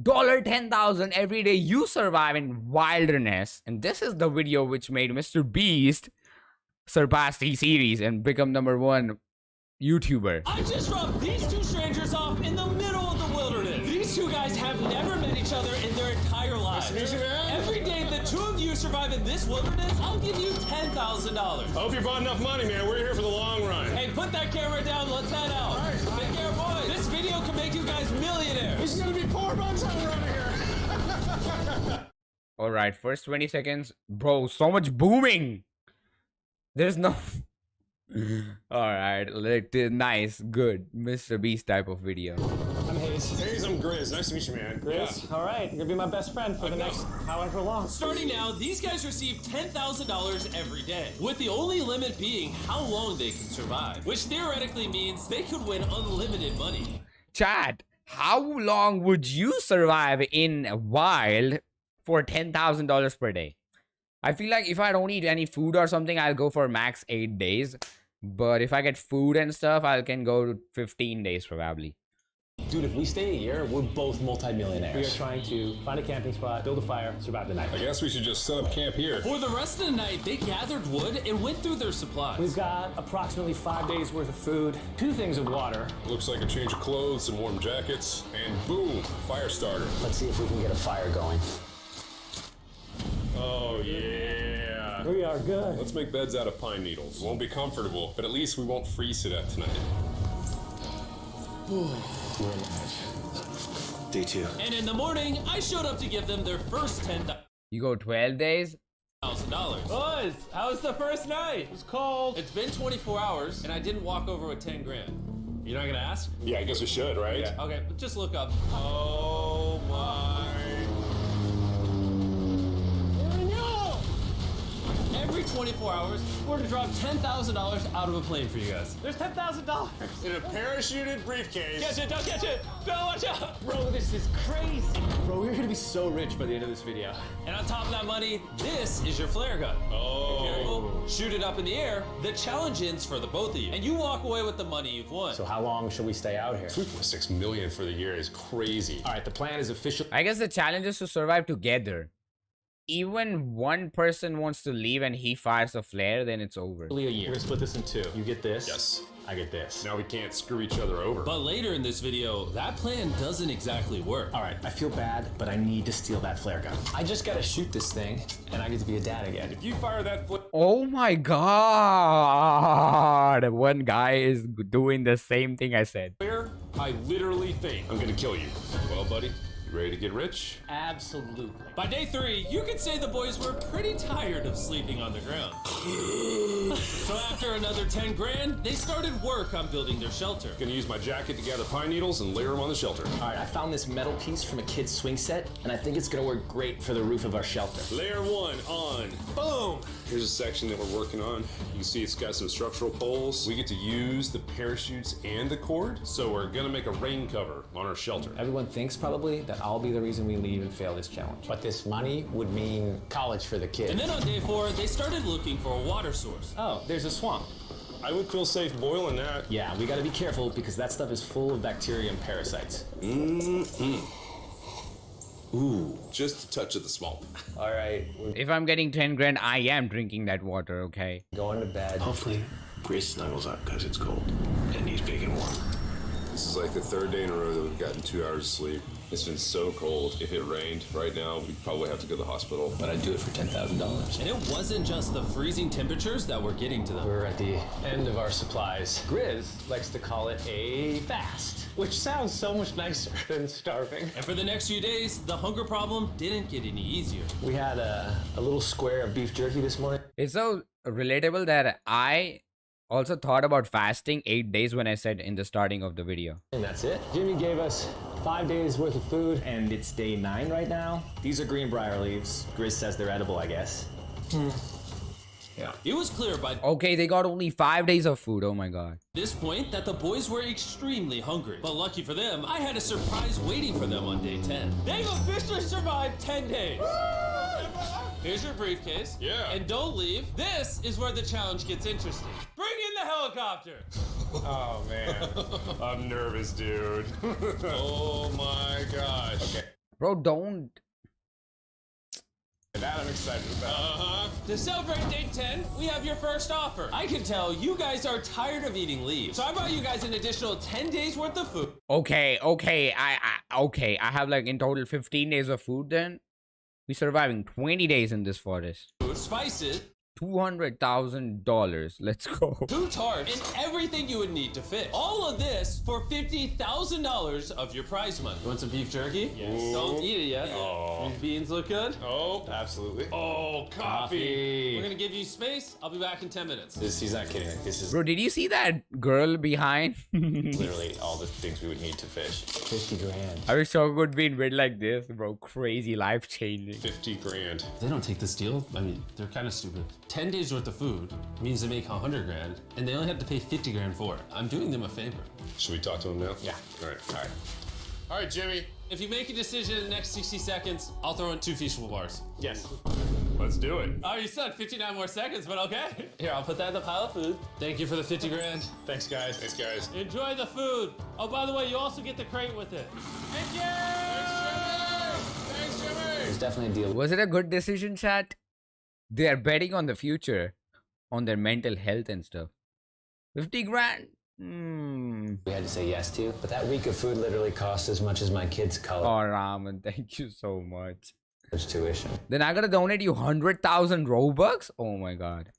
$10,000 every day you survive in wilderness. And this is the video which made Mr. Beast surpass the series and become #1 YouTuber. I just dropped these two strangers off in the middle of the wilderness. These two guys have never met each other in their entire lives. Nice to meet you, man. Every day the two of you survive in this wilderness, I'll give you $10,000. I hope you bought enough money, man. We're here for the long run. Hey, put that camera down. Let's head out. All right. Take care, boys. This video can make you guys millionaires. This is gonna be poor by the time we're out of here. All right, first 20 seconds. Bro, so much booming. There's no... All right, nice, good Mr. Beast type of video. I'm Hayes. Hayes, I'm Grizz. Nice to meet you, man. Grizz? All right, you're gonna be my best friend for the next however long. Starting now, these guys receive $10,000 every day, with the only limit being how long they can survive, which theoretically means they could win unlimited money. Chat, how long would you survive in wild for $10,000 per day? I feel like if I don't eat any food or something, I'll go for max 8 days. But if I get food and stuff, I can go to 15 days probably. Dude, if we stay a year, we're both multi-millionaires. We are trying to find a camping spot, build a fire, survive the night. I guess we should just set up camp here. For the rest of the night, they gathered wood and went through their supplies. We've got approximately 5 days worth of food, 2 things of water. Looks like a change of clothes, some warm jackets, and boom, fire starter. Let's see if we can get a fire going. Oh, yeah. We are good. Let's make beds out of pine needles. Won't be comfortable, but at least we won't freeze to death tonight. We're alive. Day 2. And in the morning, I showed up to give them their first $10,000. You go 12 days? Boys, how was the first night? It was cold. It's been 24 hours, and I didn't walk over with 10 grand. You're not gonna ask? Yeah, I guess we should, right? Yeah. Okay, just look up. Oh my. Every 24 hours, we're gonna drop $10,000 out of a plane for you guys. There's $10,000. In a parachuted briefcase. Catch it, don't catch it! No, watch out! Bro, this is crazy. Bro, we're gonna be so rich by the end of this video. And on top of that money, this is your flare gun. Oh. Careful, shoot it up in the air. The challenge ends for the both of you, and you walk away with the money you've won. So how long should we stay out here? 3.6 million for the year is crazy. All right, the plan is officially I guess the challenge is to survive together. Even one person wants to leave and he fires a flare, then it's over. a year. We're gonna split this in 2. You get this. Yes. I get this. Now we can't screw each other over. But later in this video, that plan doesn't exactly work. All right, I feel bad, but I need to steal that flare gun. I just gotta shoot this thing, and I get to be a dad again. If you fire that flare, Oh my god! One guy is doing the same thing I said. I literally think I'm gonna kill you. Well, buddy, you ready to get rich? Absolutely. By day 3, you could say the boys were pretty tired of sleeping on the ground. So after another 10 grand, they started work on building their shelter. Gonna use my jacket to gather pine needles and layer them on the shelter. All right, I found this metal piece from a kid's swing set, and I think it's gonna work great for the roof of our shelter. Layer 1 on. Boom! Here's a section that we're working on. You can see it's got some structural poles. We get to use the parachutes and the cord, so we're gonna make a rain cover on our shelter. Everyone thinks probably that I'll be the reason we leave and fail this challenge. But this money would mean college for the kids. And then on day 4, they started looking for a water source. Oh, there's a swamp. I would feel safe boiling that. Yeah, we gotta be careful because that stuff is full of bacteria and parasites. Ooh, just a touch of the swamp. All right, we're If I'm getting 10 grand, I am drinking that water, okay? going to bed. Hopefully, Grace snuggles up because it's cold and he's big and warm. This is like the 3rd day in a row that we've gotten 2 hours of sleep. It's been so cold. If it rained right now, we'd probably have to go to the hospital. But I'd do it for $10,000. And it wasn't just the freezing temperatures that were getting to them. We're at the end of our supplies. Grizz likes to call it a fast, which sounds so much nicer than starving. And for the next few days, the hunger problem didn't get any easier. We had a little square of beef jerky this morning. It's so relatable that I also thought about fasting 8 days when I said in the starting of the video. And that's it. Jimmy gave us 5 days worth of food, and it's day 9 right now. These are greenbrier leaves. Grizz says they're edible, I guess. Yeah. It was clear by Okay, they got only 5 days of food. Oh my god. this point that the boys were extremely hungry. But lucky for them, I had a surprise waiting for them on day 10. They've officially survived 10 days. Here's your briefcase. Yeah. And don't leave. This is where the challenge gets interesting. Bring in the helicopter. Oh, man. I'm nervous, dude. Oh, my gosh. Okay. Bro, don't. That I'm excited about. To celebrate day 10, we have your first offer. I can tell you guys are tired of eating leaves, so I brought you guys an additional 10 days worth of food. Okay. I have like in total 15 days of food then. We're surviving 20 days in this forest. Spices, $200,000. Let's go. 2 tarps, and everything you would need to fish. All of this for $50,000 of your prize money. You want some beef jerky? Yes. Don't eat it yet. Oh. These beans look good. Oh, absolutely. Oh, coffee. We're gonna give you space. I'll be back in 10 minutes. He's not kidding. This is Bro, did you see that girl behind? literally all the things we would need to fish. 50 grand. I wish Choco would be in bed like this, bro. Crazy, life changing. 50 grand. If they don't take this deal, I mean, they're kind of stupid. 10 days worth of food means they make 100 grand, and they only have to pay 50 grand for it. I'm doing them a favor. Should we talk to him now? Yeah. All right. All right, Jimmy. If you make a decision in the next 60 seconds, I'll throw in 2 feasible bars. Yes. Let's do it. Oh, you said 59 more seconds, but okay. Here, I'll put that in the pile of food. Thank you for the 50 grand. Thanks, guys. Thanks, guys. Enjoy the food. Oh, by the way, you also get the crate with it. Thank you! Thanks, Jimmy. There's definitely a deal. Was it a good decision, chat? They are betting on the future, on their mental health and stuff. 50 grand? We had to say yes to, but that week of food literally cost as much as my kids' college Oh, Raman, thank you so much. tuition. Then I gotta donate you 100,000 Robux? Oh my god.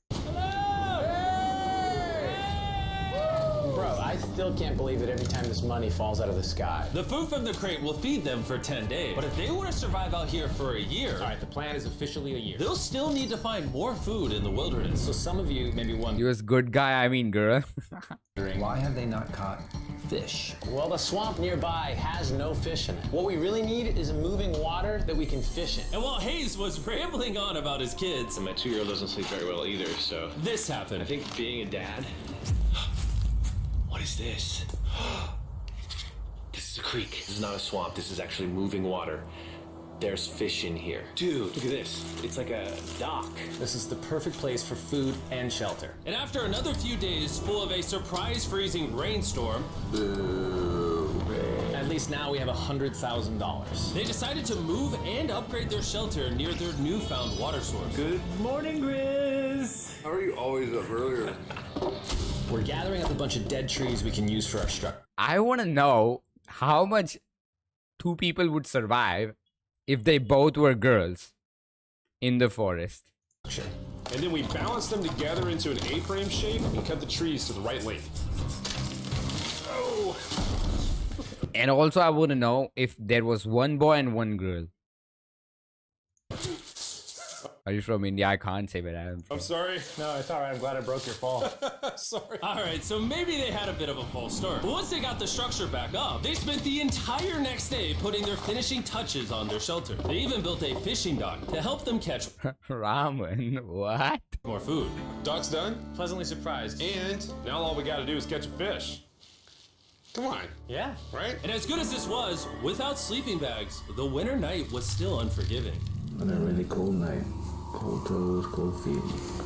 Bro, I still can't believe that every time this money falls out of the sky. The food from the crate will feed them for 10 days. But if they want to survive out here for a year, All right, the plan is officially a year. they'll still need to find more food in the wilderness. So some of you may be You wondering, was good guy, I mean girl. why have they not caught fish? Well, the swamp nearby has no fish in it. What we really need is a moving water that we can fish in. And while Hayes was rambling on about his kids, My 2-year-old doesn't sleep very well either, so this happened. I think being a dad. What is this? This is a creek. This is not a swamp. This is actually moving water. There's fish in here. Dude, look at this. It's like a dock. This is the perfect place for food and shelter. And after another few days full of a surprise freezing rainstorm, At least now we have $100,000. they decided to move and upgrade their shelter near their newfound water source. Good morning, Grizz. How are you always up earlier? We're gathering up a bunch of dead trees we can use for our structure. I wanna know how much 2 people would survive if they both were girls in the forest. And then we balance them together into an A-frame shape and cut the trees to the right length. Oh! And also I wanna know if there was 1 boy and 1 girl. Are you from India? I can't say, but I'm sorry. No, it's all right. I'm glad I broke your fall. Sorry. All right, so maybe they had a bit of a false start. But once they got the structure back up, they spent the entire next day putting their finishing touches on their shelter. They even built a fishing dock to help them catch Ramen, what? more food. Dock's done, Pleasantly surprised. and now all we gotta do is catch a fish. Come on, Yeah. right? And as good as this was, without sleeping bags, the winter night was still unforgiving. On a really cold night. Cold toes, cold feet.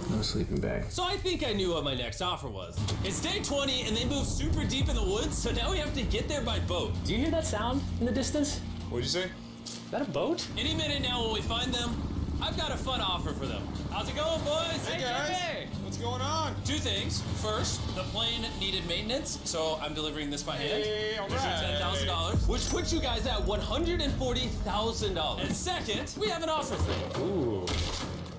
No sleeping bag. So I think I knew what my next offer was. It's day 20 and they moved super deep in the woods, so now we have to get there by boat. Do you hear that sound in the distance? What'd you say? Is that a boat? Any minute now when we find them, I've got a fun offer for them. How's it going, boys? Hey guys, what's going on? 2 things. First, the plane needed maintenance, so I'm delivering this by hand. Hey, all Here's your right. $10,000, which puts you guys at $140,000. And second, we have an offer for you. Ooh.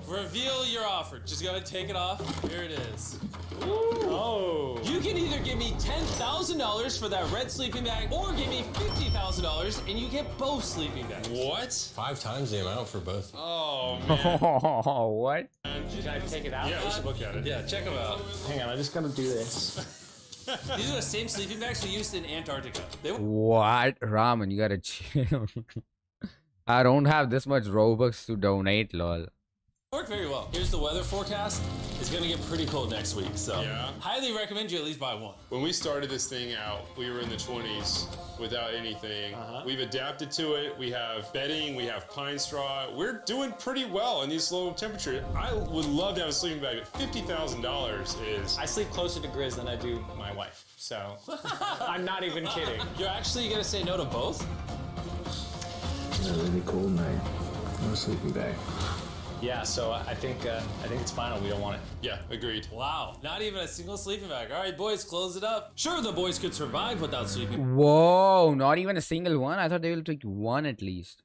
Reveal your offer. Just go ahead and take it off. Here it is. Oh. You can either give me $10,000 for that red sleeping bag, or give me $50,000 and you get both sleeping bags. What? 5 times the amount for both. Oh man. What? Should I take it out? Yeah, we should look at it. Yeah, check them out. Hang on, I just gotta do this. These are the same sleeping bags we used in Antarctica. They were What? Ramen, you gotta chill. I don't have this much Robux to donate, lol. work very well. Here's the weather forecast. It's gonna get pretty cold next week, so Yeah. highly recommend you at least buy one. When we started this thing out, we were in the 20s without anything. We've adapted to it. We have bedding, we have pine straw. We're doing pretty well in these low temperatures. I would love to have a sleeping bag, but $50,000 is... I sleep closer to Grizz than I do my wife, so I'm not even kidding. You're actually gonna say no to both? a really cold night. No sleeping bag. Yeah, so I think it's final. We don't want it. Yeah, agreed. Wow, not even a single sleeping bag. All right, boys, close it up. Sure, the boys could survive without sleeping Whoa, not even a single one? I thought they will take one at least.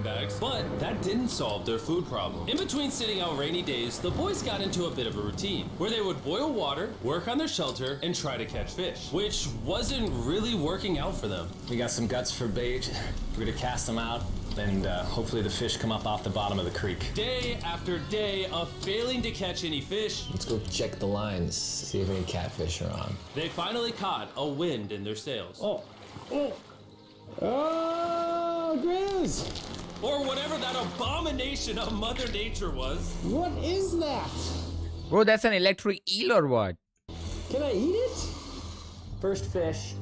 bags, but that didn't solve their food problem. In between sitting out rainy days, the boys got into a bit of a routine where they would boil water, work on their shelter, and try to catch fish, which wasn't really working out for them. We got some guts for bait. We're gonna cast them out, and hopefully the fish come up off the bottom of the creek. Day after day of failing to catch any fish, Let's go check the lines, see if any catfish are on. they finally caught a wind in their sails. Oh, Grizz! Or whatever that abomination of Mother Nature was. What is that? Bro, that's an electric eel or what? Can I eat it? First fish,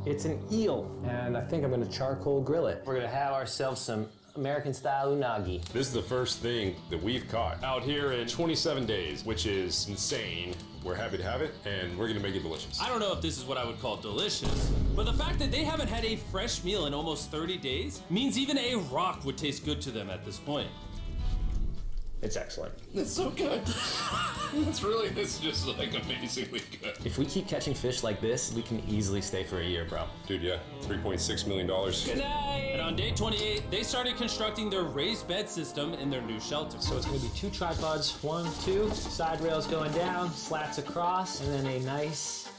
it's an eel, and I think I'm gonna charcoal grill it. We're gonna have ourselves some American-style unagi. This is the first thing that we've caught out here in 27 days, which is insane. We're happy to have it, and we're gonna make it delicious. I don't know if this is what I would call delicious, but the fact that they haven't had a fresh meal in almost 30 days means even a rock would taste good to them at this point. It's excellent. It's so good. It's just like amazingly good. If we keep catching fish like this, we can easily stay for a year, bro. Dude, yeah, $3.6 million. Good night! And on day 28, they started constructing their raised bed system in their new shelter. So it's gonna be 2 tripods, 1, 2, side rails going down, slats across, and then a nice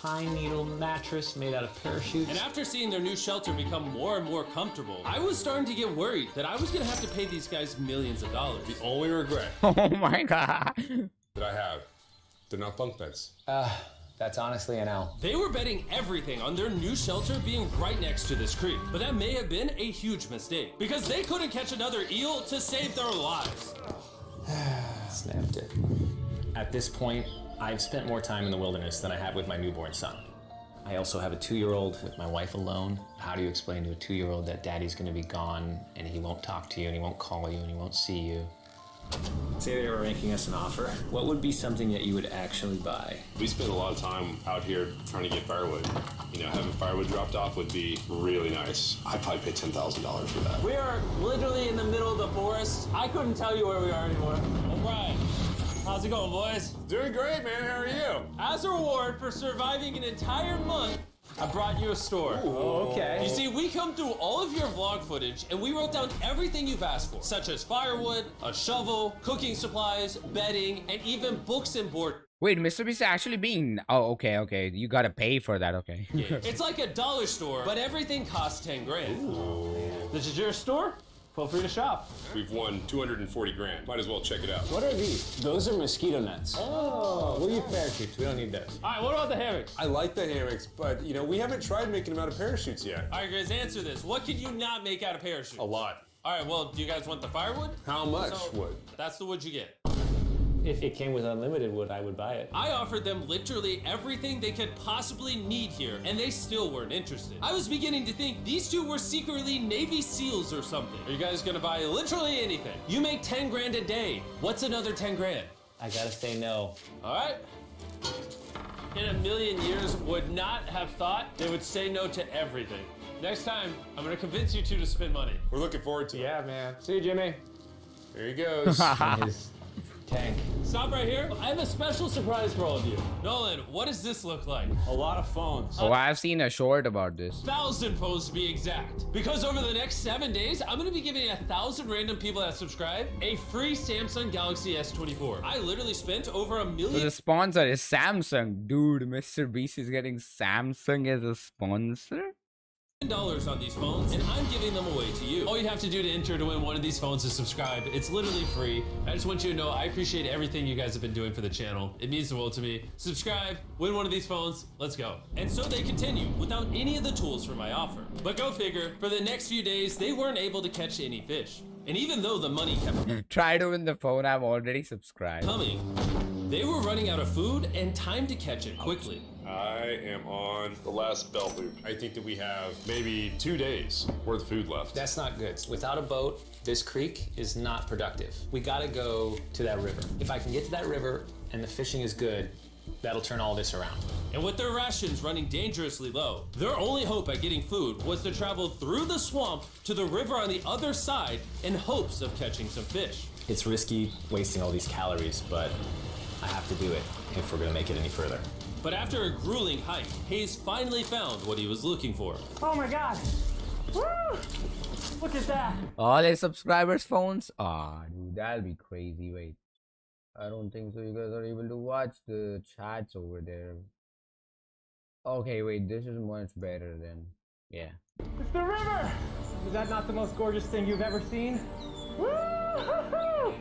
pine needle mattress made out of parachutes. And after seeing their new shelter become more and more comfortable, I was starting to get worried that I was gonna have to pay these guys millions of dollars. The only regret Oh my god. that I have, they're not bunk beds. That's honestly an L. They were betting everything on their new shelter being right next to this creek, but that may have been a huge mistake because they couldn't catch another eel to save their lives. Snapped it. At this point, I've spent more time in the wilderness than I have with my newborn son. I also have a 2-year-old with my wife alone. How do you explain to a 2-year-old that daddy's gonna be gone and he won't talk to you and he won't call you and he won't see you? Say they were making us an offer. What would be something that you would actually buy? We spend a lot of time out here trying to get firewood. You know, having firewood dropped off would be really nice. I'd probably pay $10,000 for that. We are literally in the middle of the forest. I couldn't tell you where we are anymore. O'Brien, how's it going, boys? Doing great, man. How are you? As a reward for surviving an entire month, I brought you a store. Okay. You see, we come through all of your vlog footage and we wrote down everything you've asked for, such as firewood, a shovel, cooking supplies, bedding, and even books and board. Wait, Mr. Beast actually being... Oh, okay. You gotta pay for that, okay. It's like a dollar store, but everything costs 10 grand. This is your store? Feel free to shop. We've won 240 grand. Might as well check it out. What are these? Those are mosquito nets. Oh, we'll use parachutes. We don't need those. All right, what about the hammocks? I like the hammocks, but you know, we haven't tried making them out of parachutes yet. All right, guys, answer this. What can you not make out of parachutes? A lot. All right, well, do you guys want the firewood? How much So, wood? That's the wood you get. If it came with unlimited wood, I would buy it. I offered them literally everything they could possibly need here, and they still weren't interested. I was beginning to think these two were secretly Navy SEALs or something. Are you guys gonna buy literally anything? You make 10 grand a day. What's another 10 grand? I gotta say no. All right. In a million years, would not have thought they would say no to everything. Next time, I'm gonna convince you two to spend money. We're looking forward to it. Yeah, man. See you, Jimmy. There he goes. His tank. Stop right here. I have a special surprise for all of you. Nolan, what does this look like? A lot of phones. Oh, I've seen a short about this. 1,000 phones to be exact. Because over the next 7 days, I'm gonna be giving 1,000 random people that subscribe a free Samsung Galaxy S24. I literally spent over $1 So million the sponsor is Samsung. Dude, Mr. Beast is getting Samsung as a sponsor? on these phones, and I'm giving them away to you. All you have to do to enter to win one of these phones is subscribe. It's literally free. I just want you to know I appreciate everything you guys have been doing for the channel. It means the world to me. Subscribe, win one of these phones, let's go. And so they continue without any of the tools for my offer. But go figure, for the next few days, they weren't able to catch any fish. And even though the money kept Try to win the phone. I'm already subscribed. coming, they were running out of food and time to catch it quickly. I am on the last belt loop. I think that we have maybe 2 days worth of food left. That's not good. Without a boat, this creek is not productive. We gotta go to that river. If I can get to that river and the fishing is good, That'll turn all this around. And with their rations running dangerously low, their only hope at getting food was to travel through the swamp to the river on the other side in hopes of catching some fish. It's risky wasting all these calories, but I have to do it if we're gonna make it any further. But after a grueling hike, Hayes finally found what he was looking for. Oh my god! Woo! Look at that! All his subscribers' phones? Ah, dude, that'll be crazy. Wait. I don't think so. You guys are able to watch the chats over there. Okay, wait. This is much better than... Yeah. It's the river! Is that not the most gorgeous thing you've ever seen? Woo-hoo-hoo!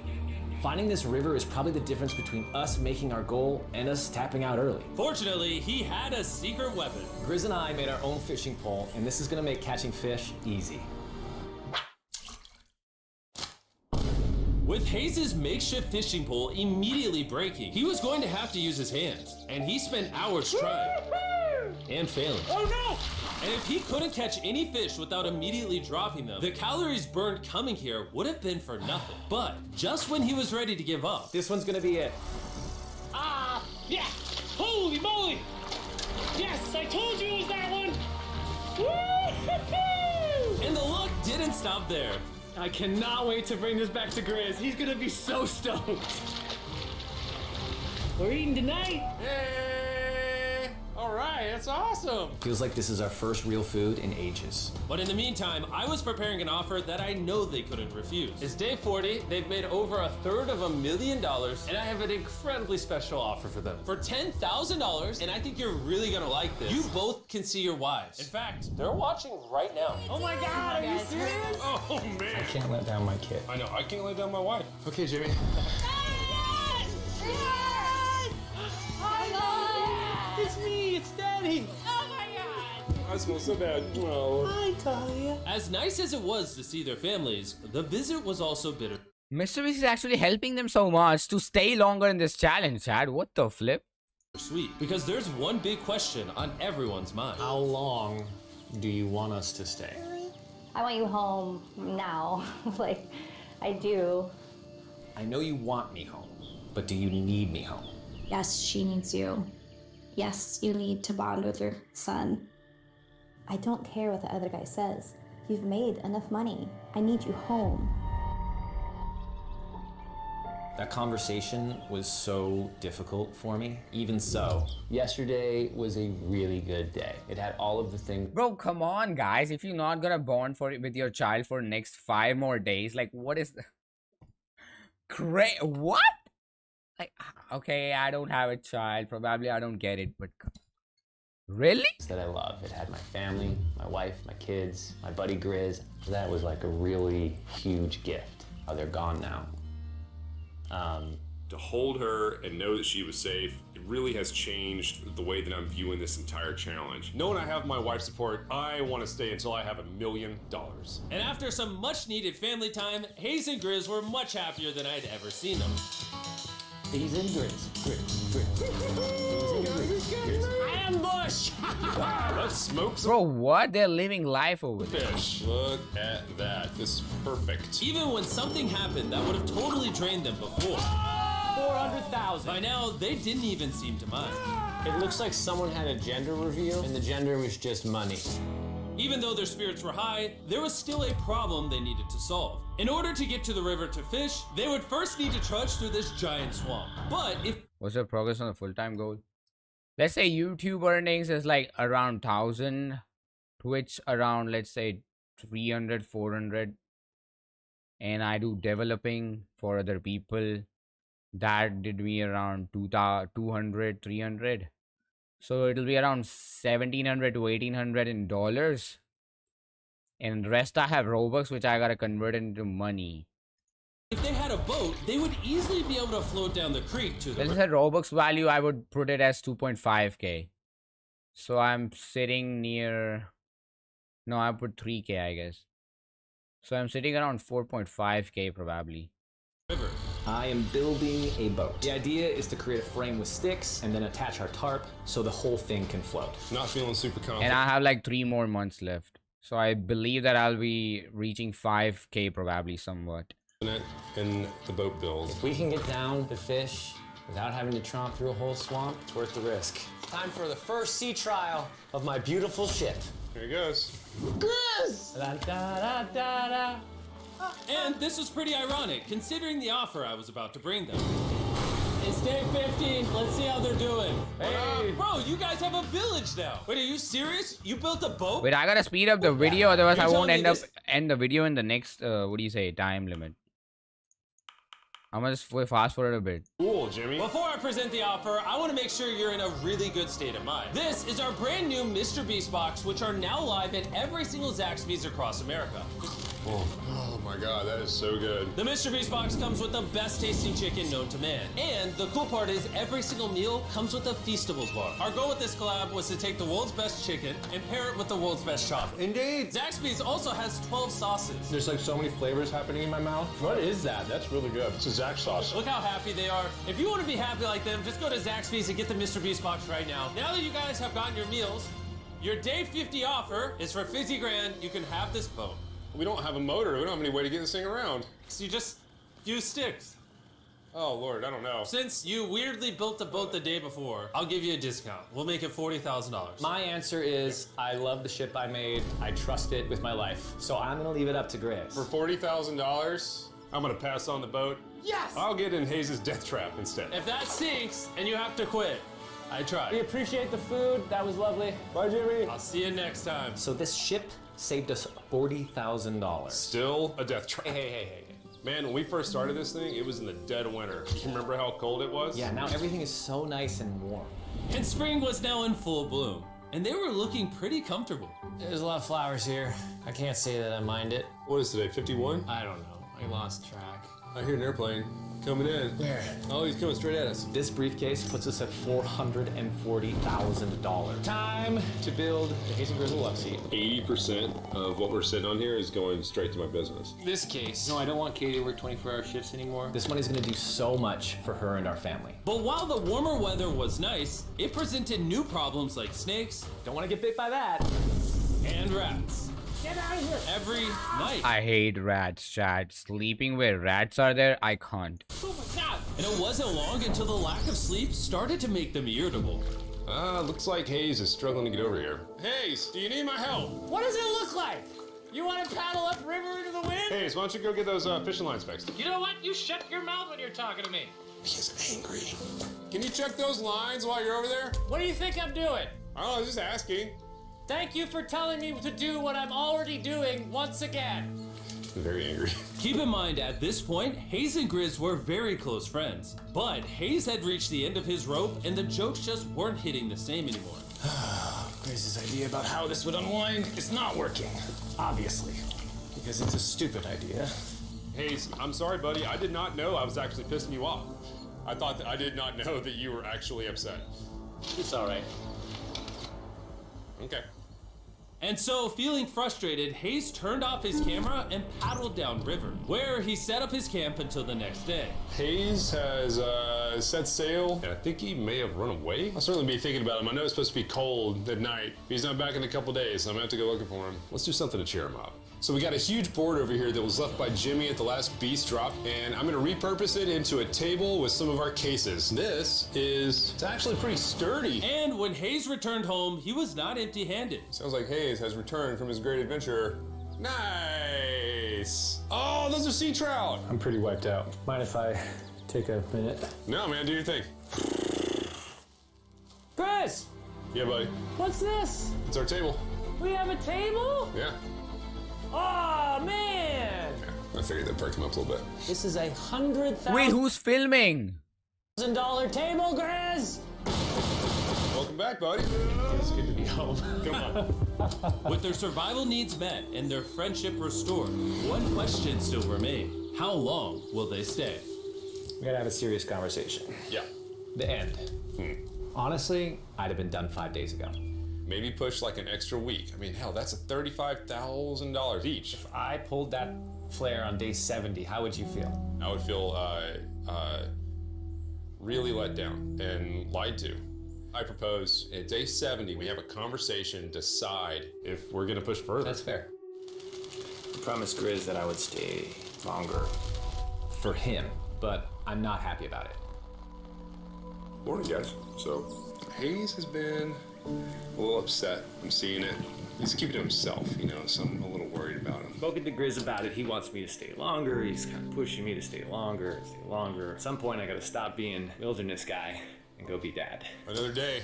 Finding this river is probably the difference between us making our goal and us tapping out early. Fortunately, he had a secret weapon. Grizz and I made our own fishing pole, and this is gonna make catching fish easy. With Hayes' makeshift fishing pole immediately breaking, he was going to have to use his hands, and he spent hours trying and failing. Oh no! And if he couldn't catch any fish without immediately dropping them, the calories burned coming here would have been for nothing. But just when he was ready to give up, This one's gonna be it. Ah! Yeah! Holy moly! Yes, I told you it was that one! Woo-hoo-hoo! and the luck didn't stop there. I cannot wait to bring this back to Grizz. He's gonna be so stoked. We're eating tonight. Hey! All right, that's awesome. Feels like this is our first real food in ages. But in the meantime, I was preparing an offer that I know they couldn't refuse. It's day 40, they've made over $250,000, and I have an incredibly special offer for them. For $10,000, and I think you're really gonna like this, you both can see your wives. In fact, they're watching right now. Oh my god, are you serious? Oh man. Can't let down my kid. I know. I can't lay down my wife. Okay, Jimmy. It's me, it's Daddy. I smell so bad. Oh. Hi, Talia. As nice as it was to see their families, the visit was also bitter. Mr. Beast is actually helping them so much to stay longer in this challenge, Chad. What the flip? Sweet, because there's one big question on everyone's mind. How long do you want us to stay? I want you home now. Like, I do. I know you want me home, but do you need me home? Yes, she needs you. Yes, you need to bond with your son. I don't care what the other guy says. You've made enough money. I need you home. That conversation was so difficult for me. Even so, yesterday was a really good day. It had all of the things. Bro, come on, guys. If you're not gonna bond with your child for next 5 more days, like, what is the... What? Like, okay, I don't have a child. Probably I don't get it, but... Really? That I love. It had my family, my wife, my kids, my buddy Grizz. That was like a really huge gift. Oh, they're gone now. To hold her and know that she was safe, it really has changed the way that I'm viewing this entire challenge. Knowing I have my wife's support, I want to stay until I have $1 million. And after some much needed family time, Hayes and Grizz were much happier than I'd ever seen them. He's in Grizz. Ambush! Let's smoke some Bro, what? They're living life over there. fish. Look at that. This is perfect. Even when something happened that would have totally drained them before, 400,000. by now they didn't even seem to mind. It looks like someone had a gender reveal, and the gender was just money. Even though their spirits were high, there was still a problem they needed to solve. In order to get to the river to fish, they would first need to trudge through this giant swamp. But if What's your progress on the full-time goal? Let's say YouTube earnings is like around 1,000. Twitch around, let's say, 300, 400. And I do developing for other people. That did me around 200, 300. So it'll be around 1,700 to 1,800 in dollars. And the rest I have Robux, which I gotta convert into money. they had a boat, they would easily be able to float down the creek to the Let's river. say Robux value, I would put it as 2.5k. So I'm sitting near... No, I put 3k, I guess. So I'm sitting around 4.5k probably. I am building a boat. The idea is to create a frame with sticks and then attach our tarp so the whole thing can float. Not feeling super confident. And I have like 3 more months left. So I believe that I'll be reaching 5k probably somewhat. in the boat build. If we can get down the fish Without having to tromp through a whole swamp, it's worth the risk. Time for the first sea trial of my beautiful ship. Here he goes. Chris! And this was pretty ironic, considering the offer I was about to bring them. It's day 50. Let's see how they're doing. Hey. Bro, you guys have a village now. Wait, are you serious? You built a boat? Wait, I gotta speed up the video, otherwise You're I won't telling me end the video in the next, what do you say, time limit. I'm gonna just fast forward a bit. Cool, Jimmy. Before I present the offer, I want to make sure you're in a really good state of mind. This is our brand new Mr. Beast box, which are now live at every single Zaxby's across America. Oh my god, that is so good. The Mr. Beast box comes with the best tasting chicken known to man. And the cool part is every single meal comes with a Feastables bar. Our goal with this collab was to take the world's best chicken and pair it with the world's best chocolate. Indeed. Zaxby's also has 12 sauces. There's like so many flavors happening in my mouth. What is that? That's really good. It's a Zach sauce. Look how happy they are. If you want to be happy like them, just go to Zaxby's and get the Mr. Beast box right now. Now that you guys have gotten your meals, your day 50 offer is for 50 grand. You can have this boat. We don't have a motor. We don't have any way to get this thing around. So you just use sticks. Oh, Lord, I don't know. Since you weirdly built the boat the day before, I'll give you a discount. We'll make it $40,000. My answer is I love the ship I made. I trust it with my life. So I'm gonna leave it up to Grizz. For $40,000, I'm gonna pass on the boat. Yes! I'll get in Hayes' death trap instead. If that sinks and you have to quit, I tried. We appreciate the food. That was lovely. Bye, Jimmy. I'll see you next time. So this ship saved us $40,000. Still a death trap. Hey. Man, when we first started this thing, it was in the dead of winter. You remember how cold it was? Yeah, now everything is so nice and warm. And spring was now in full bloom, and they were looking pretty comfortable. There's a lot of flowers here. I can't say that I mind it. What is today, 51? I don't know. I lost track. I hear an airplane coming in. Where? Oh, he's coming straight at us. This briefcase puts us at $440,000. Time to build the Hazen Grizzle love seat. 80% of what we're sitting on here is going straight to my business. This case. No, I don't want Katie to work 24-hour shifts anymore. This money's gonna do so much for her and our family. But while the warmer weather was nice, it presented new problems like snakes Don't want to get bit by that. and rats. Get out of here. Every night. I hate rats, Chad. Sleeping where rats are there, I can't. Oh my god! And it wasn't long until the lack of sleep started to make them irritable. Looks like Hayes is struggling to get over here. Hayes, do you need my help? What does it look like? You want to paddle up river into the wind? Hayes, why don't you go get those fishing lines fixed? You know what? You shut your mouth when you're talking to me. He's angry. Can you check those lines while you're over there? What do you think I'm doing? I don't know, just asking. Thank you for telling me to do what I'm already doing once again. I'm very angry. Keep in mind, at this point, Hayes and Grizz were very close friends. But Hayes had reached the end of his rope, and the jokes just weren't hitting the same anymore. Grizz's idea about how this would unwind is not working. Obviously. Because it's a stupid idea. Hayes, I'm sorry, buddy. I did not know I was actually pissing you off. I did not know that you were actually upset. It's all right. Okay. And so, feeling frustrated, Hayes turned off his camera and paddled downriver, where he set up his camp until the next day. Hayes has set sail, and I think he may have run away. I'll certainly be thinking about him. I know it's supposed to be cold at night. He's not back in a couple days, so I'm gonna have to go looking for him. Let's do something to cheer him up. So we got a huge board over here that was left by Jimmy at the last beast drop, and I'm gonna repurpose it into a table with some of our cases. It's actually pretty sturdy. And when Hayes returned home, he was not empty-handed. Sounds like Hayes has returned from his great adventure. Nice. Oh, those are sea trout. I'm pretty wiped out. Mind if I take a minute? No, man, do your thing. Chris, Yeah, buddy. what's this? It's our table. We have a table? Yeah. Oh man! I figured that'd perk him up a little bit. This is $100,000 Wait, who's filming? table, Grizz. Welcome back, buddy. It's good to be home. Come on. With their survival needs met and their friendship restored, one question still remained. How long will they stay? We gotta have a serious conversation. Yeah. The end. Honestly, I'd have been done 5 days ago. Maybe push like an extra week. I mean, hell, that's $35,000 each. If I pulled that flare on day 70, how would you feel? I would feel really let down and lied to. I propose at day 70, we have a conversation, decide if we're gonna push further. That's fair. I promised Grizz that I would stay longer. For him, but I'm not happy about it. Morning, guys. So, Hayes has been a little upset. I'm seeing it. He's keeping to himself, you know, so I'm a little worried about him. Spoken to Grizz about it. He wants me to stay longer. He's kind of pushing me to stay longer. At some point, I gotta stop being wilderness guy and go be dad. Another day.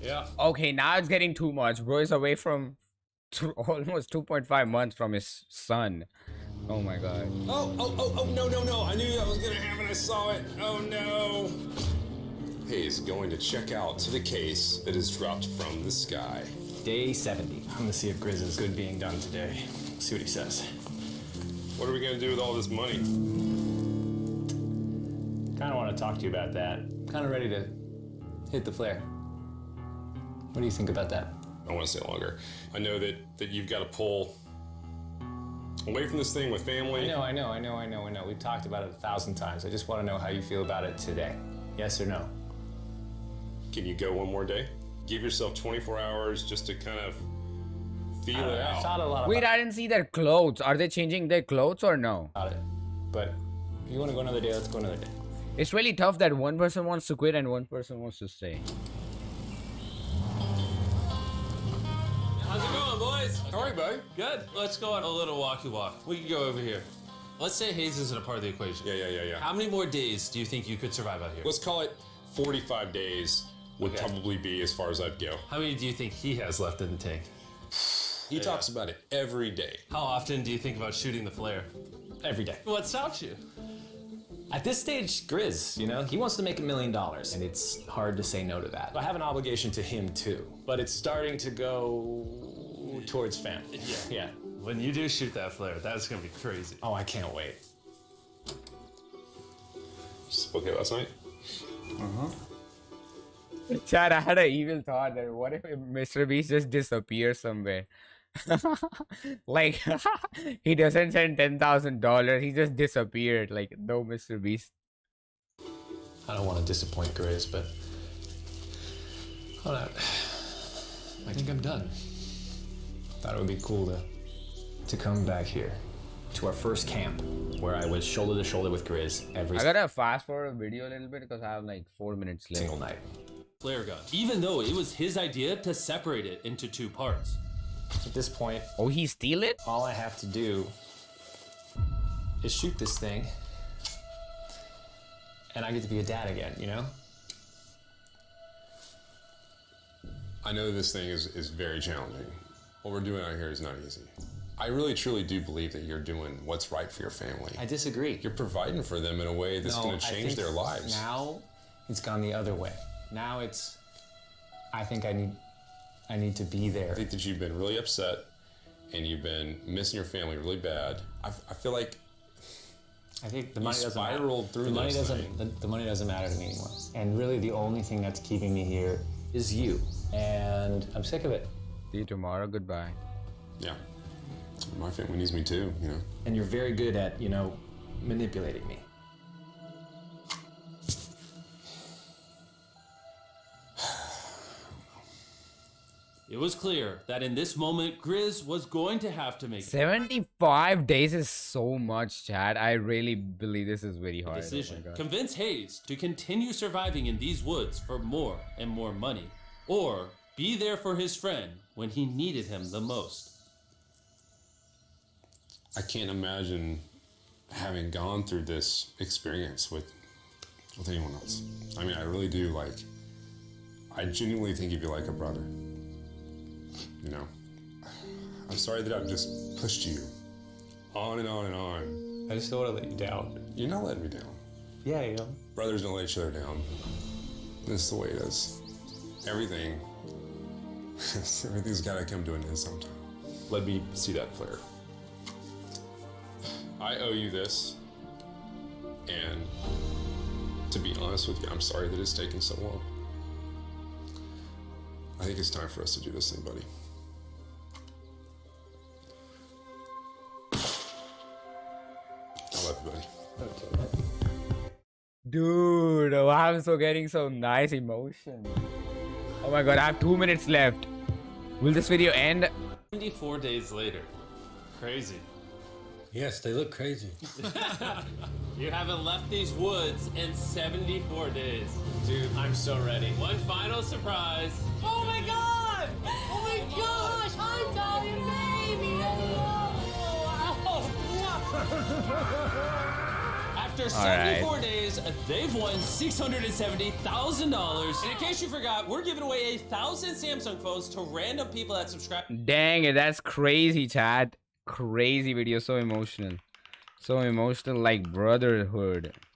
Yeah. Okay, now it's getting too much. Bro is away from almost 2.5 months from his son. Oh my god. Oh, no. I knew that was gonna happen. I saw it. Oh, no. Hayes going to check out to the case that is dropped from the sky. Day 70. I'm gonna see if Grizz is good being done today. See what he says. What are we gonna do with all this money? Kind of want to talk to you about that. Kind of ready to hit the flare. What do you think about that? I want to stay longer. I know that you've got to pull away from this thing with family. I know. We've talked about it 1,000 times. I just want to know how you feel about it today. Yes or no? Can you go one more day? Give yourself 24 hours just to kind of feel it I out. thought a lot Wait, I didn't see their clothes. Are they changing their clothes or no? about it, but if you want to go another day, let's go another day. It's really tough that one person wants to quit and one person wants to stay. How's it going, boys? All right, buddy. Good. Let's go on a little walkie walk. We can go over here. Let's say Hayes isn't a part of the equation. Yeah. How many more days do you think you could survive out here? Let's call it 45 days would Okay. probably be as far as I'd go. How many do you think he has left in the tank? He talks about it every day. How often do you think about shooting the flare? Every day. What stops you? At this stage, Grizz, you know, he wants to make $1 million, and it's hard to say no to that. I have an obligation to him too, but it's starting to go towards family. Yeah. When you do shoot that flare, that's gonna be crazy. Oh, I can't wait. Okay, last night? Chad, I had an evil thought that what if Mr. Beast just disappears somewhere? Like, he doesn't send $10,000, he just disappeared. Like, no Mr. Beast. I don't want to disappoint Grizz, but hold on. I think I'm done. Thought it would be cool to come back here to our first camp where I was shoulder to shoulder with Grizz every I gotta fast forward the video a little bit because I have like 4 minutes left. single night. Flare gun. Even though it was his idea to separate it into two parts. At this point, Oh, he steal it? all I have to do is shoot this thing, and I get to be a dad again, you know? I know this thing is very challenging. What we're doing out here is not easy. I really truly do believe that you're doing what's right for your family. I disagree. You're providing for them in a way that's going to I change think their lives. Now it's gone the other way. Now it's, I think I need to be there. I think that you've been really upset and you've been missing your family really bad. I feel like I think the you money doesn't spiraled matter. through the money this doesn't. thing. The money doesn't matter to me anymore. And really, the only thing that's keeping me here is you. And I'm sick of it. See you tomorrow. Goodbye. Yeah. My family needs me too, you know. And you're very good at, you know, manipulating me. It was clear that in this moment, Grizz was going to have to make 75 days is so much, Chad. I really believe this is very hard. a decision. Oh my God. Convince Hayes to continue surviving in these woods for more and more money, or be there for his friend when he needed him the most. I can't imagine having gone through this experience with anyone else. I mean, I really do, like, I genuinely think of you like a brother. You know, I'm sorry that I've just pushed you on and on and on. I just don't want to let you down. You're not letting me down. Yeah, you know. Brothers don't let each other down. This is the way it is. Everything's got to come to an end sometime. Let me see that flare. I owe you this, and to be honest with you, I'm sorry that it's taken so long. I think it's time for us to do this thing, buddy. I love you, buddy. Dude, oh, I'm so getting so nice emotion. Oh my God, I have 2 minutes left. Will this video end? 74 days later. Crazy. Yes, they look crazy. You haven't left these woods in 74 days. Dude, I'm so ready. One final surprise. Oh my god! Oh my gosh! I'm dying, baby! After 74 days, they've won $670,000. And in case you forgot, we're giving away 1,000 Samsung phones to random people that subscribe. Dang it, that's crazy, chat. Crazy video, so emotional. So emotional, like brotherhood.